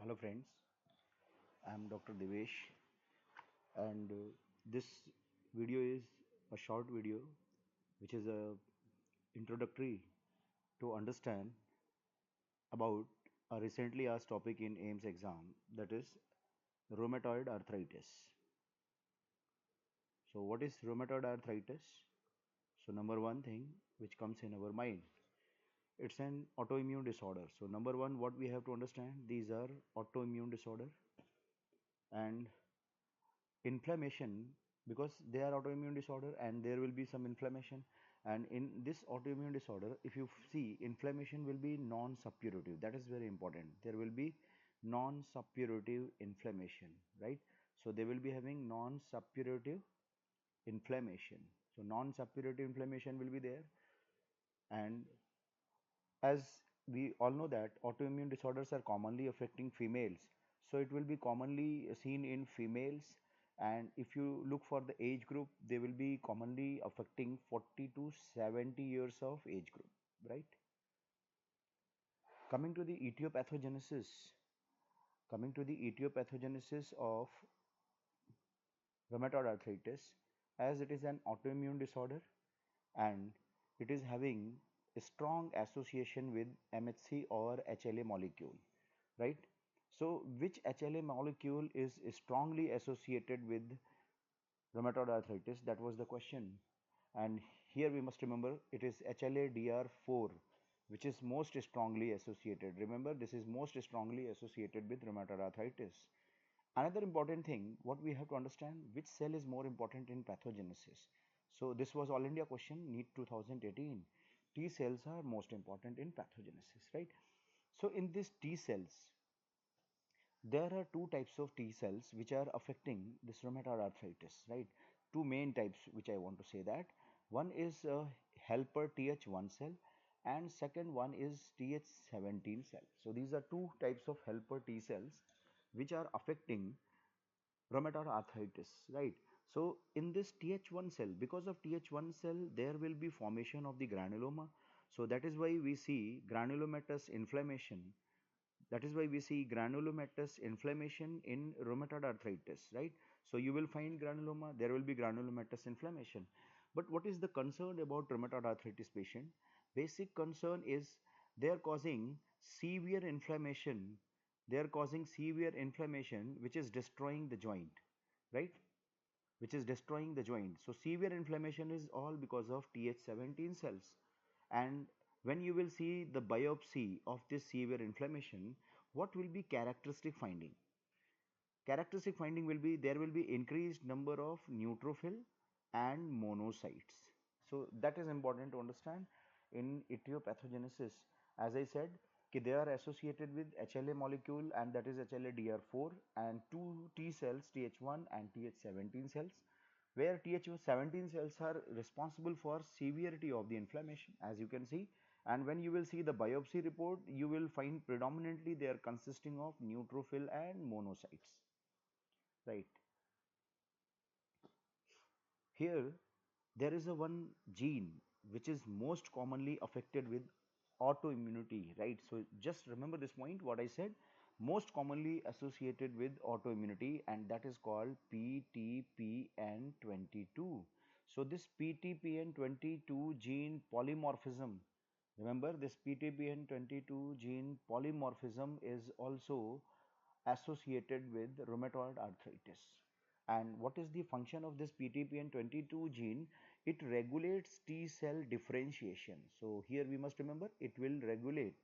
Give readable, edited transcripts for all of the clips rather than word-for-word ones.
Hello friends, I am Dr. Devesh and this video is a short video which is a introductory to understand about a recently asked topic in AIMS exam, that is rheumatoid arthritis. So what is rheumatoid arthritis? So number one thing which comes in our mind, it's an autoimmune disorder. So number one, what we have to understand, these are autoimmune disorder and inflammation, because they are autoimmune disorder and there will be some inflammation, and in this autoimmune disorder if you see, inflammation will be non-suppurative. That is very important. There will be non-suppurative inflammation, right? So they will be having non-suppurative inflammation. So non-suppurative inflammation will be there, and as we all know that autoimmune disorders are commonly affecting females, so it will be commonly seen in females. And if you look for the age group, they will be commonly affecting 40 to 70 years of age group, right? Coming to the etiopathogenesis, coming to the etiopathogenesis of rheumatoid arthritis, as it is an autoimmune disorder and it is having a strong association with MHC or HLA molecule, right? So which HLA molecule is strongly associated with rheumatoid arthritis? That was the question. And here we must remember it is HLA-DR4 which is most strongly associated. Remember, this is most strongly associated with rheumatoid arthritis. Another important thing, what we have to understand, which cell is more important in pathogenesis. So this was All India question, NEET 2018. T cells are most important in pathogenesis, right? So in these T cells, there are two types of T cells which are affecting this rheumatoid arthritis, right? Two main types which I want to say that. One is helper Th1 cell and second one is Th17 cell. So these are two types of helper T cells which are affecting rheumatoid arthritis, right? So in this Th1 cell, because of Th1 cell, there will be formation of the granuloma. So that is why we see granulomatous inflammation. That is why we see granulomatous inflammation in rheumatoid arthritis, right? So you will find granuloma, there will be granulomatous inflammation. But what is the concern about rheumatoid arthritis patient? Basic concern is they are causing severe inflammation. They are causing severe inflammation which is destroying the joint, right? Which is destroying the joint. So severe inflammation is all because of Th17 cells. And when you will see the biopsy of this severe inflammation, what will be characteristic finding? Characteristic finding will be there will be increased number of neutrophil and monocytes. So that is important to understand in etiopathogenesis. As I said, they are associated with HLA molecule, and that is HLA-DR4, and two T cells, Th1 and Th17 cells, where Th17 cells are responsible for severity of the inflammation, as you can see. And when you will see the biopsy report, you will find predominantly they are consisting of neutrophil and monocytes, right? Here there is a one gene which is most commonly affected with autoimmunity, right? So just remember this point, what I said, most commonly associated with autoimmunity, and that is called PTPN22. So this PTPN22 gene polymorphism, remember this PTPN22 gene polymorphism is also associated with rheumatoid arthritis. And what is the function of this PTPN22 gene? It regulates T cell differentiation. So here we must remember it will regulate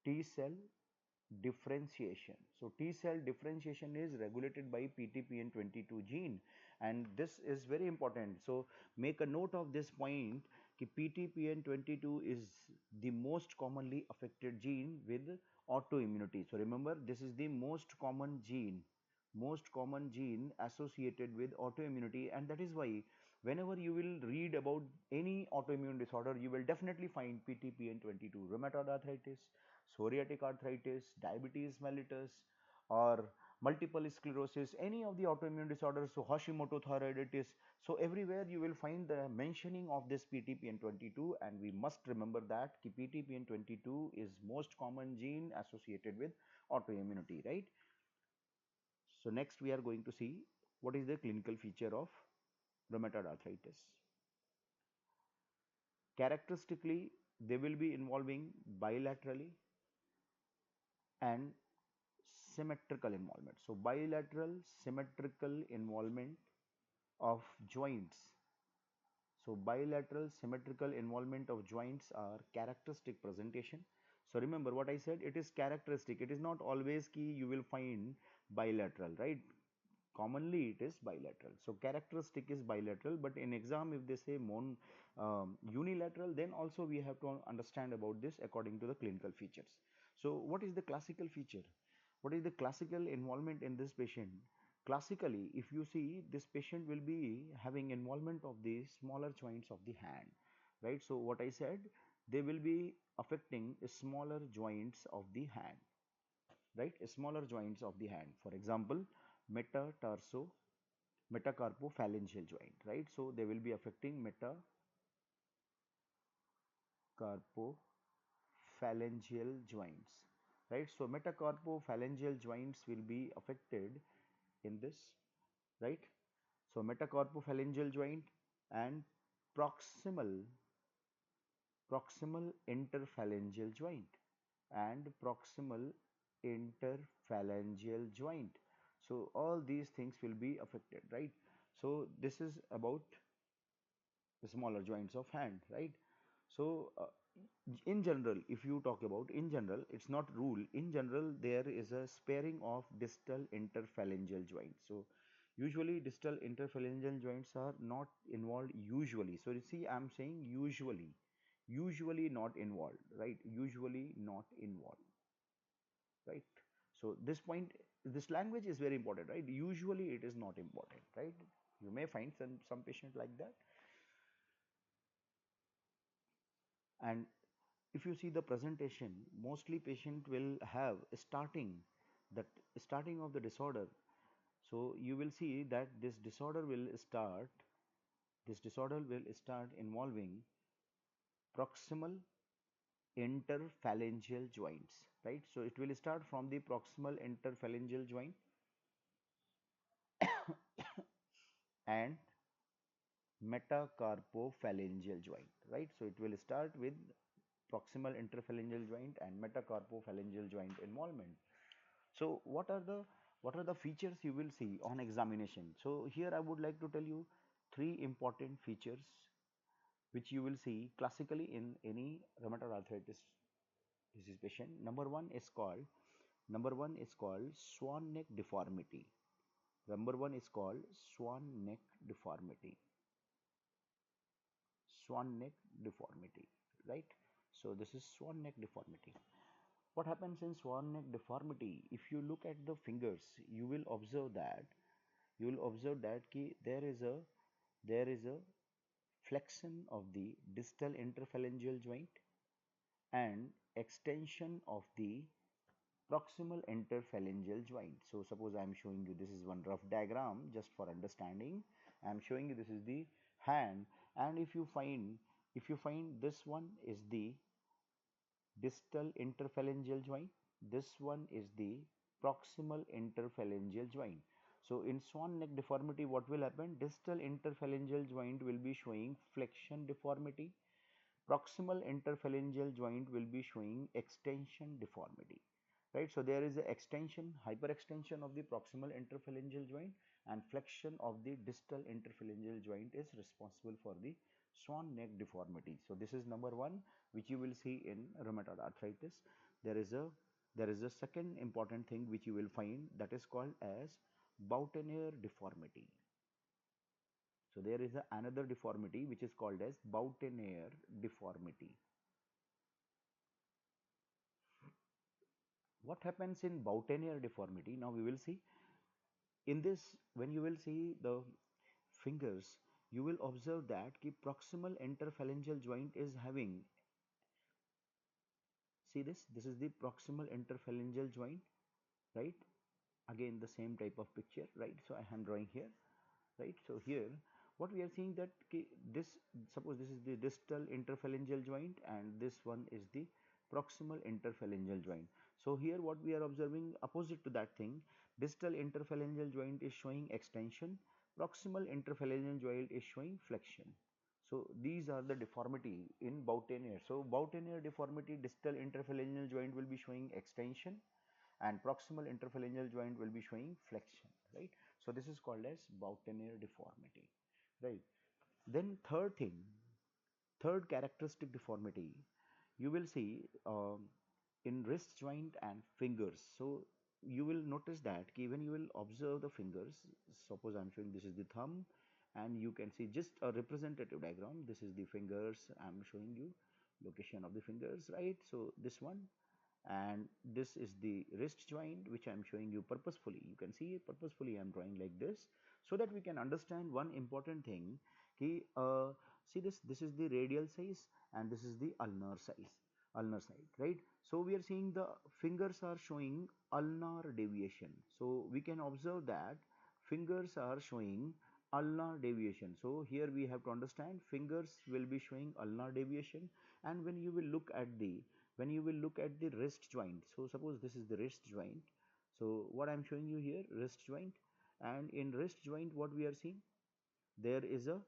T cell differentiation. So T cell differentiation is regulated by PTPN22 gene, and this is very important. So make a note of this point कि PTPN22 is the most commonly affected gene with autoimmunity. So remember, this is the most common gene associated with autoimmunity, and that is why whenever you will read about any autoimmune disorder, you will definitely find PTPN22, rheumatoid arthritis, psoriatic arthritis, diabetes mellitus, or multiple sclerosis, any of the autoimmune disorders, so Hashimoto thyroiditis. So everywhere you will find the mentioning of this PTPN22, and we must remember that PTPN22 is most common gene associated with autoimmunity, right? So next we are going to see what is the clinical feature of rheumatoid arthritis. Characteristically, they will be involving bilaterally and symmetrical involvement. So bilateral symmetrical involvement of joints. So bilateral symmetrical involvement of joints are characteristic presentation. So remember what I said, it is characteristic. It is not always key you will find bilateral, right? Commonly it is bilateral. So characteristic is bilateral, but in exam if they say unilateral, then also we have to understand about this according to the clinical features. So what is the classical feature? What is the classical involvement in this patient? Classically, if you see, this patient will be having involvement of the smaller joints of the hand, right? So what I said, they will be affecting smaller joints of the hand, right? Smaller joints of the hand. For example, metacarpophalangeal joint, right? So they will be affecting metacarpophalangeal joints, right? So metacarpophalangeal joints will be affected in this, right? So metacarpophalangeal joint and proximal interphalangeal joint and proximal interphalangeal joint. So all these things will be affected, right? So this is about the smaller joints of hand, right? So in general, if you talk about in general, it's not rule. In general, there is a sparing of distal interphalangeal joints. So usually distal interphalangeal joints are not involved usually. So you see, I'm saying usually not involved, right? Usually not involved, right? So this point, this language is very important, right? Usually it is not important, right? You may find some patient like that. And if you see the presentation, mostly patient will have that starting of the disorder. So you will see that this disorder will start involving proximal interphalangeal joints, right? So it will start from the proximal interphalangeal joint and metacarpophalangeal joint, right? So it will start with proximal interphalangeal joint and metacarpophalangeal joint involvement. So what are the features you will see on examination? So here I would like to tell you three important features which you will see classically in any rheumatoid arthritis disease patient. Number one is called Swan-Neck Deformity. Number one is called Swan-Neck Deformity. Swan-Neck Deformity, right? So this is Swan-Neck Deformity. What happens in Swan-Neck Deformity? If you look at the fingers, you will observe that there is a flexion of the distal interphalangeal joint and extension of the proximal interphalangeal joint. So suppose I am showing you, this is one rough diagram just for understanding. I am showing you this is the hand, and if you find this one is the distal interphalangeal joint, this one is the proximal interphalangeal joint. So in Swan-Neck Deformity, what will happen? Distal interphalangeal joint will be showing flexion deformity. Proximal interphalangeal joint will be showing extension deformity, right? So there is a extension, hyperextension of the proximal interphalangeal joint, and flexion of the distal interphalangeal joint is responsible for the Swan-Neck Deformity. So this is number one, which you will see in rheumatoid arthritis. There is a second important thing which you will find, that is called as Boutonniere Deformity. So there is another deformity which is called as Boutonniere Deformity. What happens in Boutonniere Deformity? Now we will see. In this, when you will see the fingers, you will observe that the proximal interphalangeal joint is having, see this is the proximal interphalangeal joint, right? again the same type of picture, right? So I am drawing here, right? So here what we are seeing that this, suppose this is the distal interphalangeal joint and this one is the proximal interphalangeal joint. So here what we are observing, opposite to that thing, distal interphalangeal joint is showing extension, proximal interphalangeal joint is showing flexion. So these are the deformity in Boutonniere. So Boutonniere deformity, distal interphalangeal joint will be showing extension and proximal interphalangeal joint will be showing flexion, right? So this is called as Boutonniere deformity, right? Then third characteristic deformity, you will see in wrist joint and fingers. So you will notice that when you will observe the fingers, suppose I'm showing this is the thumb and you can see just a representative diagram. This is the fingers, I'm showing you location of the fingers, right? So this one, and this is the wrist joint which I am showing you purposefully. You can see purposefully I am drawing like this so that we can understand one important thing. See this is the radial size and this is the ulnar side, right? So we are seeing the fingers are showing ulnar deviation. So we can observe that fingers are showing ulnar deviation. So here we have to understand fingers will be showing ulnar deviation, and when you will look at the wrist joint, so suppose this is the wrist joint, so what I'm showing you here, wrist joint, and in wrist joint what we are seeing, there is a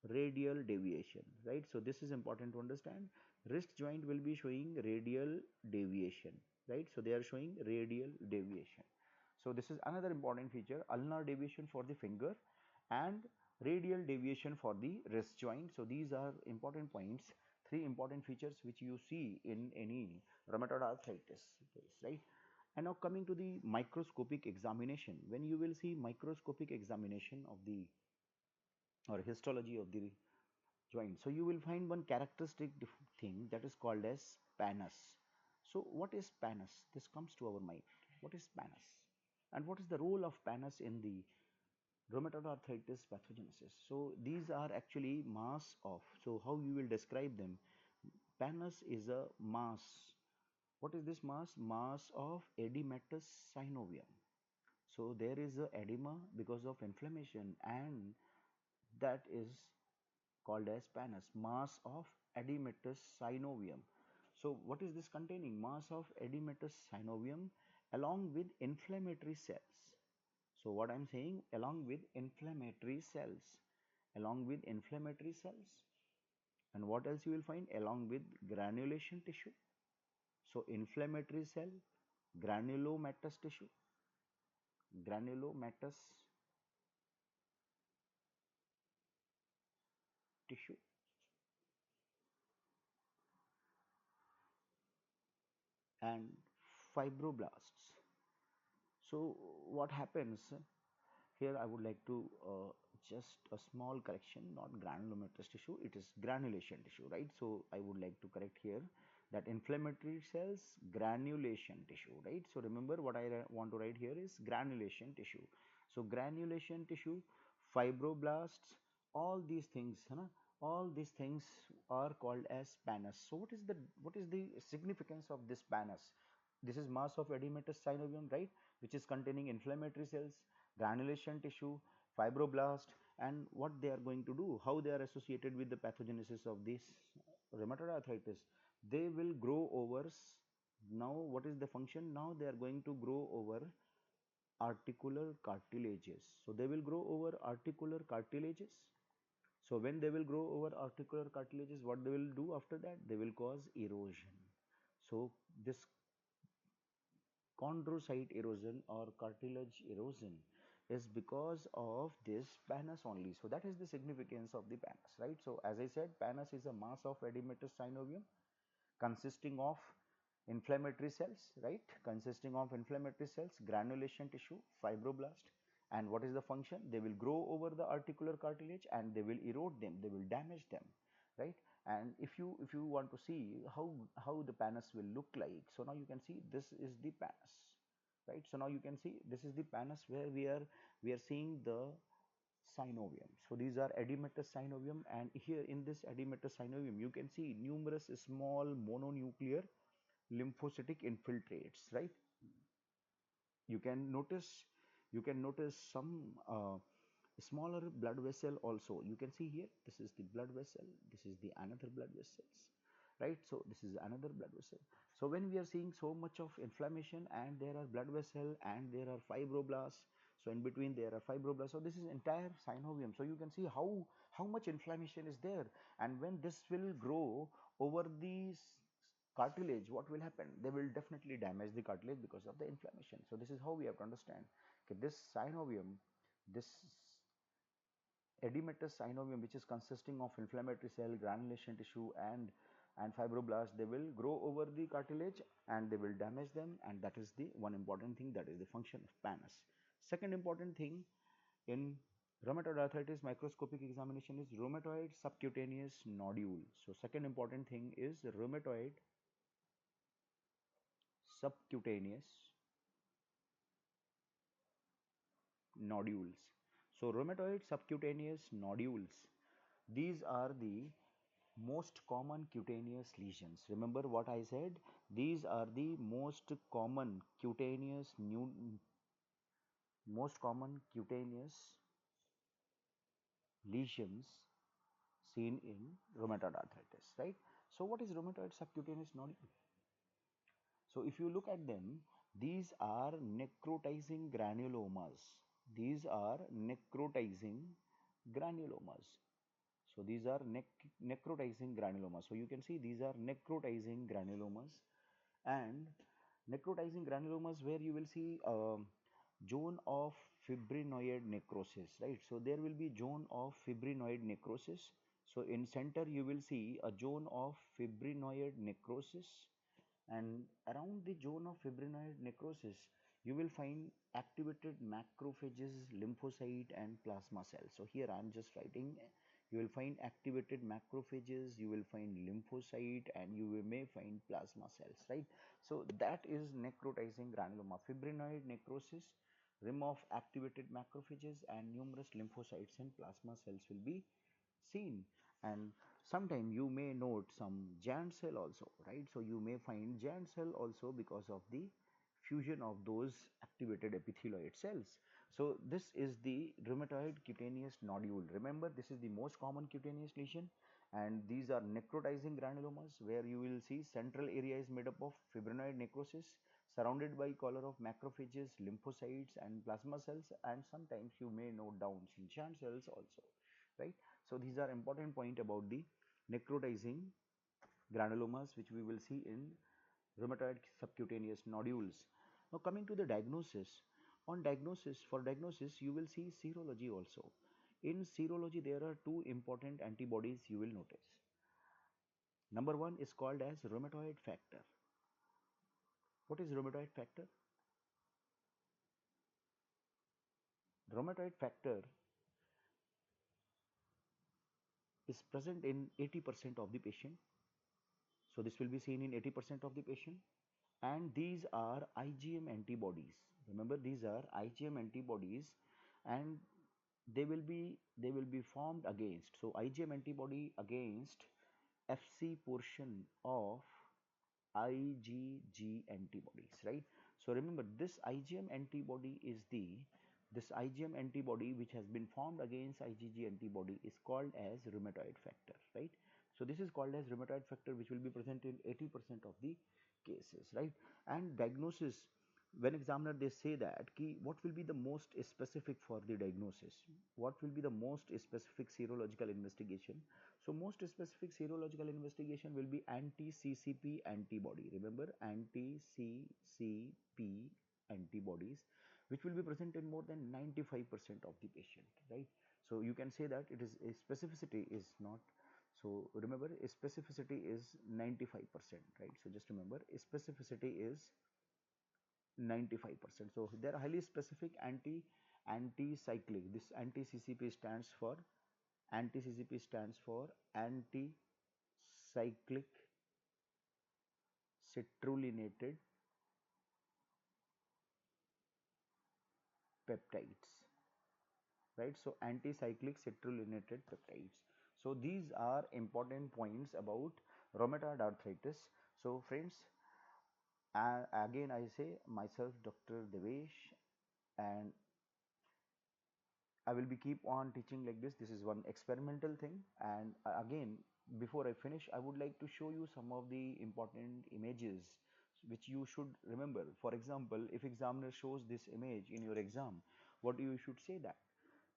radial deviation, right? So this is important to understand. Wrist joint will be showing radial deviation, right? So they are showing radial deviation. So this is another important feature, ulnar deviation for the finger and radial deviation for the wrist joint. So these are important points, three important features which you see in any rheumatoid arthritis case, right? And now coming to the microscopic examination, when you will see microscopic examination of the or histology of the joint, so you will find one characteristic thing that is called as pannus. So what is pannus? This comes to our mind. What is pannus? And what is the role of pannus in the rheumatoid arthritis pathogenesis? So these are actually mass of, so how you will describe them? Pannus is a mass. What is this mass? Mass of edematous synovium. So there is a edema because of inflammation, and that is called as pannus, mass of edematous synovium. So what is this containing? Mass of edematous synovium along with inflammatory cells. So what I'm saying, along with inflammatory cells, along with inflammatory cells, and what else you will find? Along with granulation tissue. So inflammatory cell, granulomatous tissue, granulomatous tissue, and fibroblasts. So what happens here? I would like to just a small correction, not granulomatous tissue, it is granulation tissue, right? So I would like to correct here that inflammatory cells, granulation tissue, right? So remember what I want to write here is granulation tissue. So granulation tissue, fibroblasts, all these things, all these things are called as pannus. So what is the significance of this pannus? This is mass of edematous synovium, right, which is containing inflammatory cells, granulation tissue, fibroblast, and what they are going to do, how they are associated with the pathogenesis of this rheumatoid arthritis. They will grow over, now what is the function? Now they are going to grow over articular cartilages. So they will grow over articular cartilages. So when they will grow over articular cartilages, what they will do after that? They will cause erosion. So this chondrocyte erosion or cartilage erosion is because of this pannus only. So that is the significance of the pannus, right? So as I said, pannus is a mass of edematous synovium consisting of inflammatory cells, right? Consisting of inflammatory cells, granulation tissue, fibroblast, and what is the function? They will grow over the articular cartilage and they will erode them, they will damage them, right? And if you want to see how the pannus will look like, so now you can see this is the pannus, right? So now you can see this is the pannus where we are seeing the synovium. So these are edematous synovium, and here in this edematous synovium you can see numerous small mononuclear lymphocytic infiltrates, right? You can notice You can notice some smaller blood vessel also. You can see here, this is the blood vessel, this is the another blood vessels, right? So this is another blood vessel. So when we are seeing so much of inflammation and there are blood vessel and there are fibroblasts, so in between there are fibroblasts, so this is entire synovium. So you can see how much inflammation is there, and when this will grow over the cartilage, what will happen? They will definitely damage the cartilage because of the inflammation. So this is how we have to understand, okay, this synovium, this edematous synovium, which is consisting of inflammatory cell, granulation tissue, and fibroblasts, they will grow over the cartilage and they will damage them, and that is the one important thing, that is the function of pannus. Second important thing in rheumatoid arthritis microscopic examination is rheumatoid subcutaneous nodule. So second important thing is rheumatoid subcutaneous nodules. So rheumatoid subcutaneous nodules, these are the most common cutaneous lesions. Remember what I said? These are the most common cutaneous lesions seen in rheumatoid arthritis, right? So what is rheumatoid subcutaneous nodule? So if you look at them, these are necrotizing granulomas. These are necrotizing granulomas. So these are necrotizing granulomas. So you can see these are necrotizing granulomas, and necrotizing granulomas where you will see zone of fibrinoid necrosis, right? So there will be zone of fibrinoid necrosis. So in center you will see a zone of fibrinoid necrosis, and around the zone of fibrinoid necrosis you will find activated macrophages, lymphocyte and plasma cells. So here I am just writing, you will find activated macrophages, you will find lymphocyte, and you may find plasma cells, right? So that is necrotizing granuloma. Fibrinoid necrosis, rim of activated macrophages, and numerous lymphocytes and plasma cells will be seen. And sometime you may note some giant cell also, right? So you may find giant cell also because of the fusion of those activated epithelioid cells. So this is the rheumatoid cutaneous nodule. Remember, this is the most common cutaneous lesion, and these are necrotizing granulomas where you will see central area is made up of fibrinoid necrosis surrounded by collar of macrophages, lymphocytes and plasma cells, and sometimes you may note down some giant cells also, right? So these are important point about the necrotizing granulomas which we will see in rheumatoid subcutaneous nodules. Now coming to the diagnosis, for diagnosis you will see serology also. In serology there are two important antibodies you will notice. Number one is called as rheumatoid factor. What is rheumatoid factor? Rheumatoid factor is present in 80% of the patient. So this will be seen in 80% of the patient, and these are IgM antibodies. Remember, these are IgM antibodies, and they will be formed against, so IgM antibody against Fc portion of IgG antibodies, right? So remember, this IgM antibody which has been formed against IgG antibody is called as rheumatoid factor, right? So this is called as rheumatoid factor, which will be present in 80% of the cases, right? And diagnosis, when examiner they say that what will be the most specific for the diagnosis, what will be the most specific serological investigation? So most specific serological investigation will be anti-CCP antibody. Remember, anti-CCP antibodies, which will be present in more than 95% of the patient, right? So you can say that it is a specificity is not, so remember, a specificity is 95%, right? So just remember, a specificity is 95%. So they are highly specific anti-cyclic. This anti-CCP stands for anti-cyclic citrullinated peptides, right? So anti-cyclic citrullinated peptides. So these are important points about rheumatoid arthritis. So friends, again I say myself Dr. Devesh, and I will be keep on teaching like this. This is one experimental thing. And again, before I finish, I would like to show you some of the important images which you should remember. For example, if examiner shows this image in your exam, what you should say that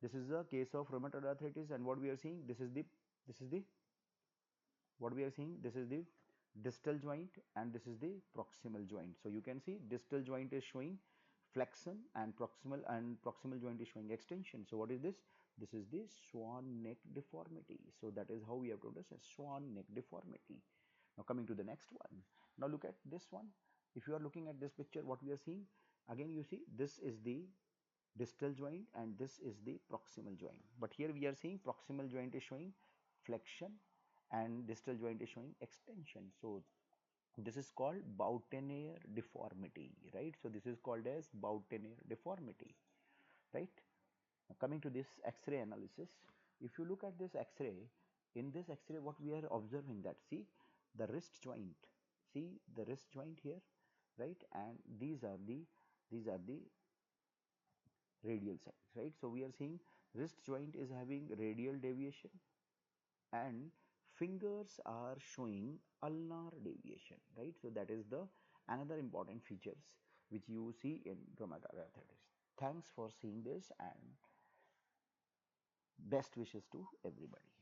this is a case of rheumatoid arthritis, and what we are seeing, this is the what we are seeing, this is the distal joint and this is the proximal joint. So you can see distal joint is showing flexion and proximal joint is showing extension. So what is this? This is the Swan-Neck Deformity. So that is how we have to understand Swan-Neck Deformity. Now coming to the next one. Now look at this one. If you are looking at this picture, what we are seeing, again you see this is the distal joint and this is the proximal joint, but here we are seeing proximal joint is showing flexion and distal joint is showing extension. So this is called Boutonniere Deformity, right? So this is called as Boutonniere Deformity, right? Now coming to this X-ray analysis, if you look at this X-ray, in this X-ray what we are observing, that see the wrist joint, see the wrist joint here, right? And these are the radial sides, right? So we are seeing wrist joint is having radial deviation and fingers are showing ulnar deviation, right? So that is the another important features which you see in rheumatoid arthritis. Thanks for seeing this and best wishes to everybody.